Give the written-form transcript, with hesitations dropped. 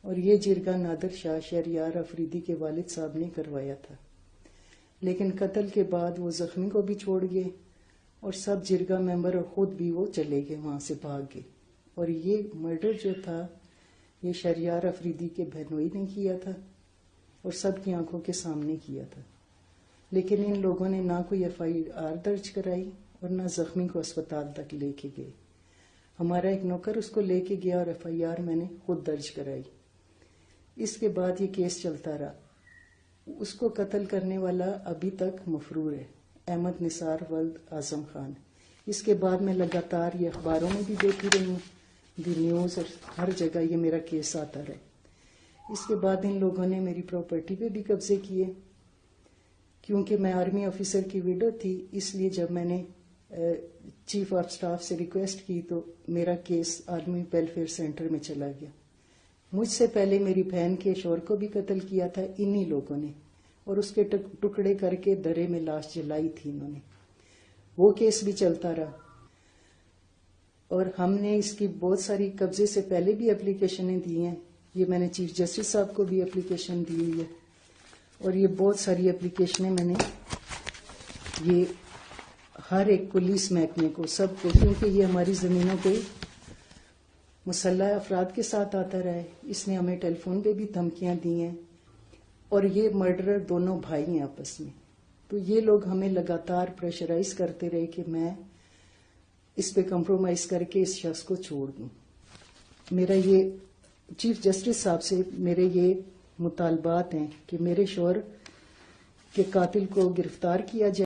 اور یہ جرگہ نادر شاہ شہریار افریدی کے والد صاحب نے کروایا تھا، لیکن قتل کے بعد وہ زخمی کو بھی چھوڑ گئے اور سب جرگہ ممبر اور خود بھی وہ چلے گئے، وہاں سے بھاگ گئے۔ اور یہ مرڈر جو تھا یہ شہریار افریدی کے بہنوئی نے کیا تھا اور سب کی آنکھوں کے سامنے کیا تھا، لیکن ان لوگوں نے نہ کوئی FIR درج کرائی اور نہ زخمی کو اسپتال تک لے کے گئے۔ ہمارا ایک نوکر اس کو لے کے گیا اور FIR میں نے خود درج کرائی۔ اس کے بعد یہ کیس چلتا رہا۔ اس کو قتل کرنے والا ابھی تک مفرور ہے، احمد نثار ولد اعظم خان۔ اس کے بعد میں لگاتار یہ اخباروں میں بھی دیتی رہی ہوں، دی نیوز اور ہر جگہ یہ میرا کیس آتا رہا۔ اس کے بعد ان لوگوں نے میری پراپرٹی پہ بھی قبضے کیے، کیونکہ میں آرمی آفیسر کی ویڈو تھی، اس لیے جب میں نے چیف آف سٹاف سے ریکویسٹ کی تو میرا کیس آرمی ویلفیئر سینٹر میں چلا گیا۔ مجھ سے پہلے میری بہن کے شوہر کو بھی قتل کیا تھا انہی لوگوں نے، اور اس کے ٹکڑے کر کے درے میں لاش جلائی تھی انہوں نے۔ وہ کیس بھی چلتا رہا، اور ہم نے اس کی بہت ساری قبضے سے پہلے بھی اپلیکیشنیں دی ہیں۔ یہ میں نے چیف جسٹس صاحب کو بھی اپلیکیشن دی ہوئی ہے، اور یہ بہت ساری اپلیکیشنیں میں نے یہ ہر ایک پولیس محکمے کو، سب کو، کیونکہ یہ ہماری زمینوں پہ مسلح افراد کے ساتھ آتا رہا ہے۔ اس نے ہمیں ٹیلی فون پہ بھی دھمکیاں دی ہیں، اور یہ مرڈرر دونوں بھائی ہیں آپس میں۔ تو یہ لوگ ہمیں لگاتار پریشرائز کرتے رہے کہ میں اس پہ کمپرومائز کر کے اس شخص کو چھوڑ دوں۔ میرا یہ چیف جسٹس صاحب سے میرے یہ مطالبات ہیں کہ میرے شوہر کے قاتل کو گرفتار کیا جائے۔